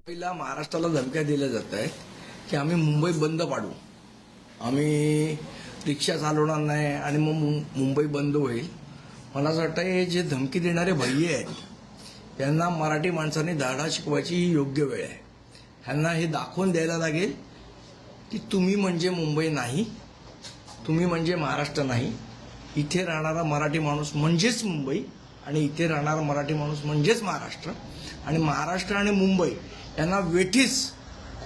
पहिला महाराष्ट्राला धमक्या दिल्या जात आहेत की आम्ही मुंबई बंद पाडू, आम्ही रिक्षा चालवणार नाही आणि मग मुंबई बंद होईल. मला असं वाटतं हे जे धमकी देणारे भैये आहेत यांना मराठी माणसांनी धडा शिकवायची ही योग्य वेळ आहे. ह्यांना हे दाखवून द्यायला लागेल की तुम्ही म्हणजे मुंबई नाही, तुम्ही म्हणजे महाराष्ट्र नाही. इथे राहणारा मराठी माणूस म्हणजेच मुंबई आणि इथे राहणारा मराठी माणूस म्हणजेच महाराष्ट्र. आणि महाराष्ट्र आणि मुंबई यांना वेठीस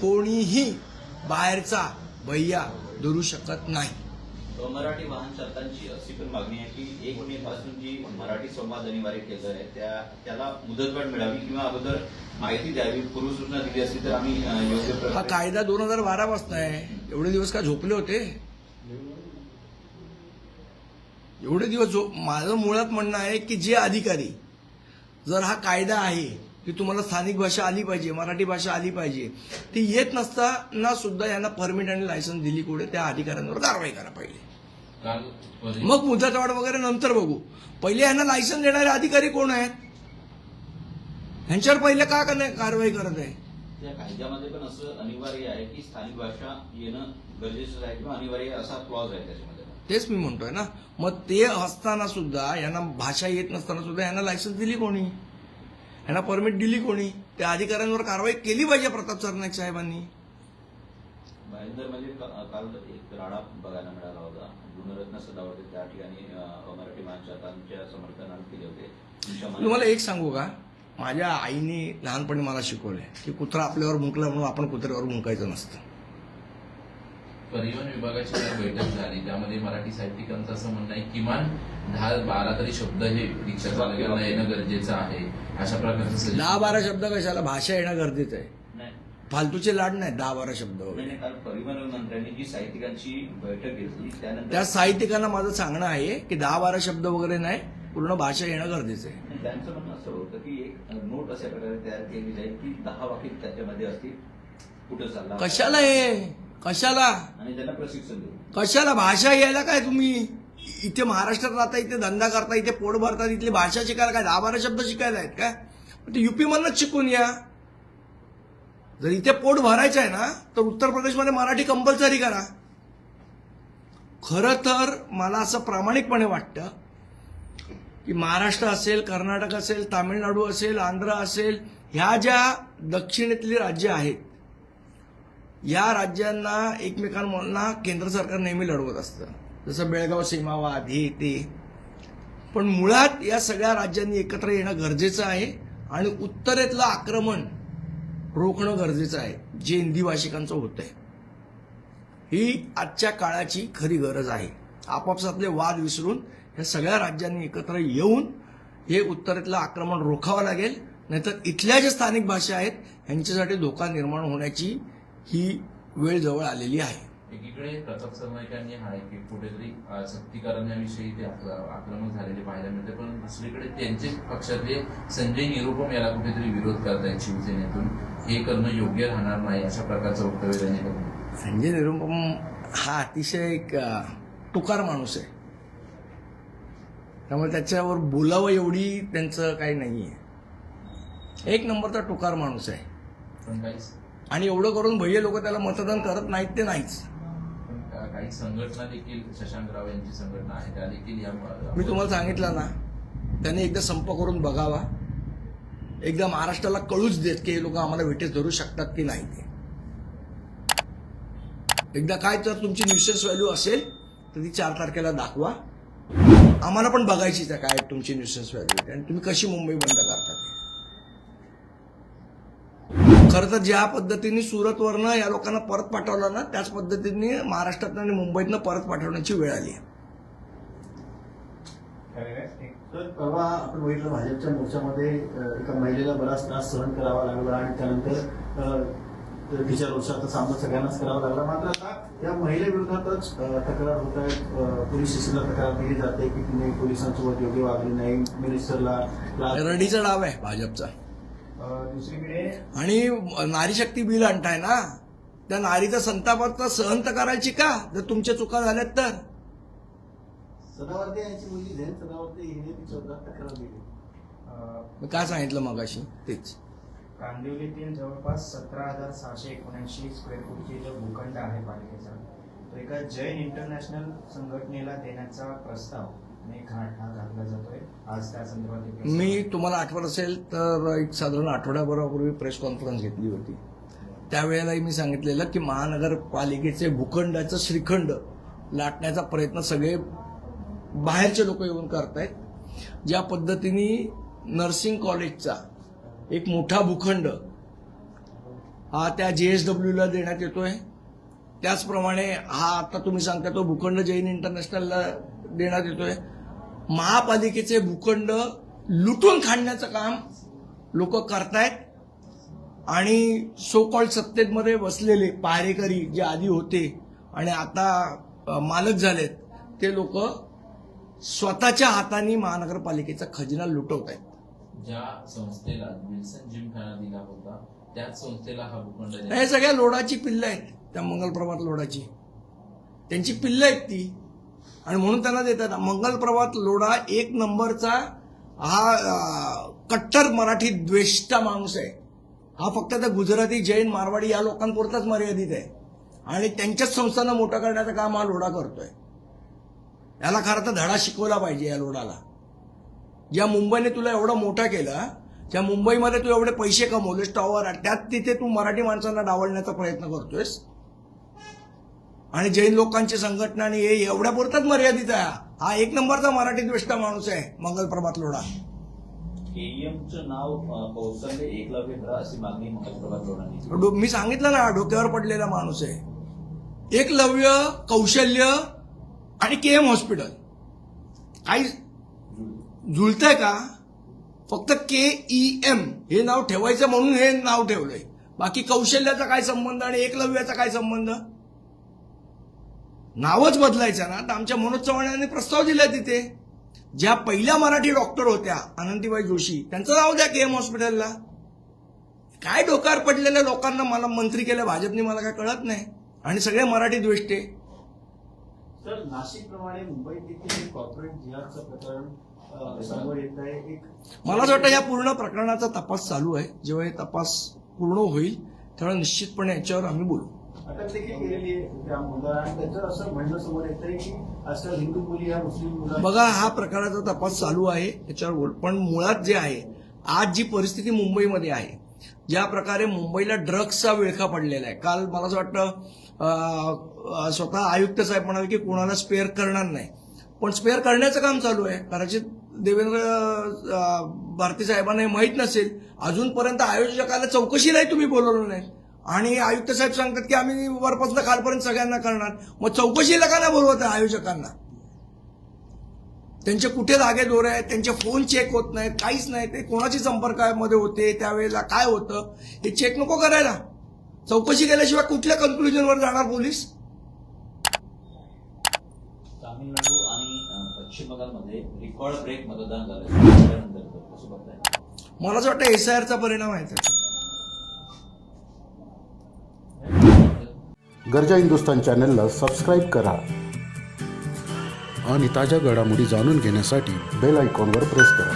कोणीही बाहेरचा भैया धरू शकत नाही. मराठी वाहन चालकांची अशी पण मागणी आहे की 1 मे पासून जी मराठी संवाद अनिवार्य केलं आहे त्याला मुदतवाढ मिळावी किंवा अगोदर माहिती द्यावी, पूर्वसूचना दिली असती तर आम्ही योग्य प्रकारे. हा कायदा 2012 पासून आहे. एवढे दिवस का झोपले होते? एवढे दिवस माझं मुळात म्हणणं आहे की जे अधिकारी, जर हा कायदा आहे की तुम्हाला स्थानिक भाषा आली पाहिजे, मराठी भाषा आली पाहिजे, ती येत नसताना सुद्धा यांना परमिट आणि लायसन्स दिली कुठे, त्या अधिकाऱ्यांवर कारवाई करा पाहिजे. मग मुदतवाढ वगैरे नंतर बघू. पहिले यांना लायसन्स देणारे अधिकारी कोण आहेत, ह्यांच्यावर पहिले का कारवाई करत आहे? या कायद्यामध्ये पण असं अनिवार्य आहे की स्थानिक भाषा येणं गरजेचं आहे किंवा अनिवार्य असा क्लॉज आहे त्याच्यामध्ये. तेच मी म्हणतोय ना. मग ते असताना सुद्धा यांना भाषा येत नसताना सुद्धा यांना लायसन्स दिली कोणी, यांना परमिट दिली कोणी? त्या अधिकाऱ्यांवर कारवाई केली पाहिजे प्रताप सरनाईक साहेबांनी. भाईंदरमध्ये काल एक राडा बघायला मिळाला होता. गुणरत्न सदावर्ते त्या ठिकाणी मराठी माणसांच्या समर्थनात केले होते. तुम्हाला एक सांगू का, माझ्या आईने लहानपणी मला शिकवलंय की कुत्रा आपल्यावर मुंकला म्हणून आपण कुत्र्यावर मुंकायचं नसतं. परिवहन विभागाची बैठक झाली, त्यामध्ये मराठी साहित्यिकांचं असं म्हणणं आहे किमान 10-12 तरी शब्द हे रिक्षा चालकांना येणं गरजेचं आहे, अशा प्रकारचं. 10-12 शब्द कशाला? भाषा येणं गरजेचं आहे. फालतूचे लाड नाही 10-12 शब्द वगैरे. काल परिवहन मंत्र्यांनी जी साहित्यिकांची बैठक घेतली त्यानंतर त्या साहित्यिकांना माझं सांगणं आहे की 10-12 शब्द वगैरे नाही, पूर्ण भाषा येणं गरजेचं आहे. त्यांचं म्हणणं असं होतं की एक नोट अशा प्रकारे तयार केली जाईल की 10 वाक्य त्याच्यामध्ये असतील, कुठं चालला, कशाला हे, कशाला, आणि त्यांना प्रशिक्षण देऊ. कशाला भाषा यायला काय? तुम्ही इथे महाराष्ट्रात राहता, इथे धंदा करता, इथे पोट भरतात, इथली भाषा शिकायला काय 10-12 शब्द शिकायला आहेत काय? ते युपी मधनच शिकून या. जर इथे पोट भरायचं आहे ना तर उत्तर प्रदेशमध्ये मराठी कंपल्सरी करा. खरं तर मला असं प्रामाणिकपणे वाटतं की महाराष्ट्र असेल, कर्नाटक असेल, तामिळनाडू असेल, आंध्र असेल, ह्या ज्या दक्षिणेतली राज्य आहेत, या राज्यांना एकमेकांना केंद्र सरकार नेहमी लढवत असतं, जसं बेळगाव सीमावाद हे ते. पण मुळात या सगळ्या राज्यांनी एकत्र येणं गरजेचं आहे आणि उत्तरेतलं आक्रमण रोखणं गरजेचं आहे, जे हिंदी भाषिकांचं होत आहे. ही आजच्या काळाची खरी गरज आहे. आपापसातले वाद विसरून या सगळ्या राज्यांनी एकत्र येऊन हे उत्तरेतलं आक्रमण रोखावं लागेल, नाहीतर इथल्या ज्या स्थानिक भाषा आहेत यांच्यासाठी धोका निर्माण होण्याची ही वेळ जवळ आलेली आहे. एकीकडे प्रताप सरनाईकांनी हा की कुठेतरी सक्ती करण्याविषयी ते आक्रमक झालेले पाहायला मिळते, पण दुसरीकडे त्यांचे पक्षातले संजय निरुपम याला कुठेतरी विरोध करतायत शिवसेनेतून. हे करणं योग्य राहणार नाही अशा प्रकारचं वक्तव्य त्यांनी केलं. संजय निरुपम हा अतिशय एक टुकार माणूस आहे, त्यामुळे त्याच्यावर बोलावं एवढी त्यांचं काही नाहीये. एक नंबरचा टुकार माणूस आहे. पण आणि एवढं करून भैया लोक त्याला मतदान करत नाहीत ते नाहीच. काही संघटना देखील, शशांकराव यांची संघटना आहे, त्या देखील या. मी तुम्हाला सांगितलं ना, त्यांनी एकदा संप करून बघावा, एकदा महाराष्ट्राला कळूच देत की हे लोक आम्हाला वेठीस धरू शकतात की नाही. ते एकदा काय तर तुमची न्यूसेन्स व्हॅल्यू असेल तर ती 4 तारखेला दाखवा. आम्हाला पण बघायचीच आहे काय तुमची न्यूसेन्स व्हॅल्यू आणि तुम्ही कशी मुंबई बंद करता. खरं तर ज्या पद्धतीने सुरतवरनं या लोकांना परत पाठवलं ना, त्याच पद्धतीने महाराष्ट्रात आणि मुंबईतनं परत पाठवण्याची वेळ आली आहे. तर परवा आपण बघितलं भाजपच्या मोर्चामध्ये एका महिलेला बराच त्रास सहन करावा लागला आणि त्यानंतर तिच्या रोषाचा सामना सगळ्यांनाच करावा लागला. मात्र आता या महिलेविरोधातच तक्रार होत आहे, पोलीस स्टेशनला तक्रार दिली जाते की तिने पोलिसांसोबत योग्य वागली नाही, मिनिस्टरला रडीचा डाव आहे भाजपचा. दुसरीकडे आणि नारी शक्ती बिल आणताय ना, त्या नारीचा संतापाचा सहन तर करायची का जर तुमच्या चुका झाल्यात तर? सदावर्ते यांची मुलगी झैन सदावर्ते हिने तिच्यावर तक्रार दिली. मी काय सांगितलं मगाशी तेच. कांदिवलीतील जवळपास 17,679 स्क्वेअर फूटची जो भूखंड आहे पालिकेचा तो एका जैन इंटरनॅशनल संघटनेला देण्याचा प्रस्ताव हा घातला जातोय. आज त्या संदर्भात एक मी तुम्हाला आठवत असेल तर एक साधारण आठवड्याभरापूर्वी प्रेस कॉन्फरन्स घेतली होती. त्यावेळेलाही मी सांगितलेलं की महानगरपालिकेचे भूखंडाचं श्रीखंड लाटण्याचा प्रयत्न सगळे बाहेरचे लोक येऊन करतायत. ज्या पद्धतीने नर्सिंग कॉलेजचा एक मोठा भूखंड हा त्या JSWला देण्यात येतोय, त्याचप्रमाणे हा आता तुम्ही सांगता तो भूखंड जैन इंटरनॅशनलला देण्यात येतोय. महापालिकेचे भूखंड लुटून खाण्याचं काम लोक करतायत आणि सो कॉल्ड सत्तेमध्ये बसलेले पहारेकरी जे आधी होते आणि आता मालक झालेत ते लोक स्वतःच्या हाताने महानगरपालिकेचा खजिना लुटवत आहेत. ज्या संस्थेला विल्सन जिमखाना दिला होता त्याच संस्थेला हा भूखंड हे सगळ्या लोडाची पिल्लं आहेत, त्या मंगलप्रभात लोडाची त्यांची पिल्लं आहेत ती, आणि म्हणून त्यांना देतात. मंगलप्रभात लोढा एक नंबरचा हा कट्टर मराठी द्वेष्टा माणूस आहे. हा फक्त त्या गुजराती जैन मारवाडी या लोकांपुरताच मर्यादित आहे आणि त्यांच्याच संस्थांना मोठं करण्याचं काम हा लोढा करतोय. याला खरं तर धडा शिकवला पाहिजे या लोढाला. ज्या मुंबईने तुला एवढं मोठा केलं, ज्या मुंबईमध्ये तू एवढे पैसे कमवलेस टॉवर, त्यात तिथे तू मराठी माणसांना डावलण्याचा प्रयत्न करतोयस आणि जैन लोकांची संघटना आणि हे एवढ्या पुरताच मर्यादित आहे. हा एक नंबरचा मराठी द्वेष्टा माणूस आहे मंगलप्रभात लोढा. केईएमचं नाव कौशल्य एकलव्य करा अशी मागणी मंगलप्रभात लोढांनी. मी सांगितलं ना, डोक्यावर पडलेला माणूस आहे. एकलव्य, कौशल्य आणि KM हॉस्पिटल काही जुळतंय का? फक्त KEM हे नाव ठेवायचं म्हणून हे नाव ठेवलंय. बाकी कौशल्याचा काय संबंध आणि एकलव्याचा काय संबंध? नावच बदलायचं ना. तर आमच्या मनोज चव्हाण यांनी प्रस्ताव दिलाय तिथे. ज्या पहिल्या मराठी डॉक्टर होत्या अनंतीबाई जोशी, त्यांचं नाव द्या KM हॉस्पिटलला. काय डोक्यावर पडलेल्या लोकांना मला मंत्री केलं भाजपने, मला काय कळत नाही. आणि सगळे मराठी द्वेष्टे. तर नाशिक प्रमाणे मुंबईत देखील कॉर्पोरेट जिहादचं प्रकरण समोर येत आहे. मला असं वाटतं या पूर्ण प्रकरणाचा तपास चालू आहे. जेव्हा हे तपास पूर्ण होईल तेव्हा निश्चितपणे याच्यावर आम्ही बोलू. अटक देखील केलेली आहे त्या मुलाला आणि त्याचं असं म्हणणं समोर येत आहे की आजकाल हिंदू मुली ह्या मुस्लिम मुला. बघा, हा प्रकरणाचा तपास चालू आहे, याच्यावर बोल. पण मुळात जे आहे, आज जी परिस्थिती मुंबईमध्ये आहे, ज्या प्रकारे मुंबईला ड्रग्सचा विळखा पडलेला आहे. काल मला असं वाटतं स्वतः आयुक्त साहेब म्हणाले की कोणाला स्पेअर करणार नाही, पण स्पेअर करण्याचं काम चालू आहे. कदाचित देवेंद्र भारती साहेबांना माहीत नसेल, अजूनपर्यंत आयोजकाला चौकशीलाही तुम्ही बोलवलं नाही आणि आयुक्त साहेब सांगतात की आम्ही वरपासून खालपर्यंत सगळ्यांना करणार. मग चौकशीला का नाही बोलवत आहे आयोजकांना? त्यांचे कुठे धागे दोरे आहेत, त्यांचे फोन चेक होत नाहीत, काहीच नाही. ते कोणाशी संपर्कामध्ये होते, त्यावेळेला काय होतं हे चेक नको करायला? चौकशी केल्याशिवाय कुठल्या कन्क्लुजनवर जाणार पोलीस? तामिळनाडू आणि पश्चिम बंगालमध्ये रेकॉर्ड ब्रेक मतदान झालं. कसं बघताय? मला असं वाटतं SIRचा परिणाम आहे त्याचा. गरजा हिंदुस्तान चॅनलला सबस्क्राईब करा आणि ताज्या घडामोडी जाणून घेण्यासाठी बेल आयकॉनवर प्रेस करा.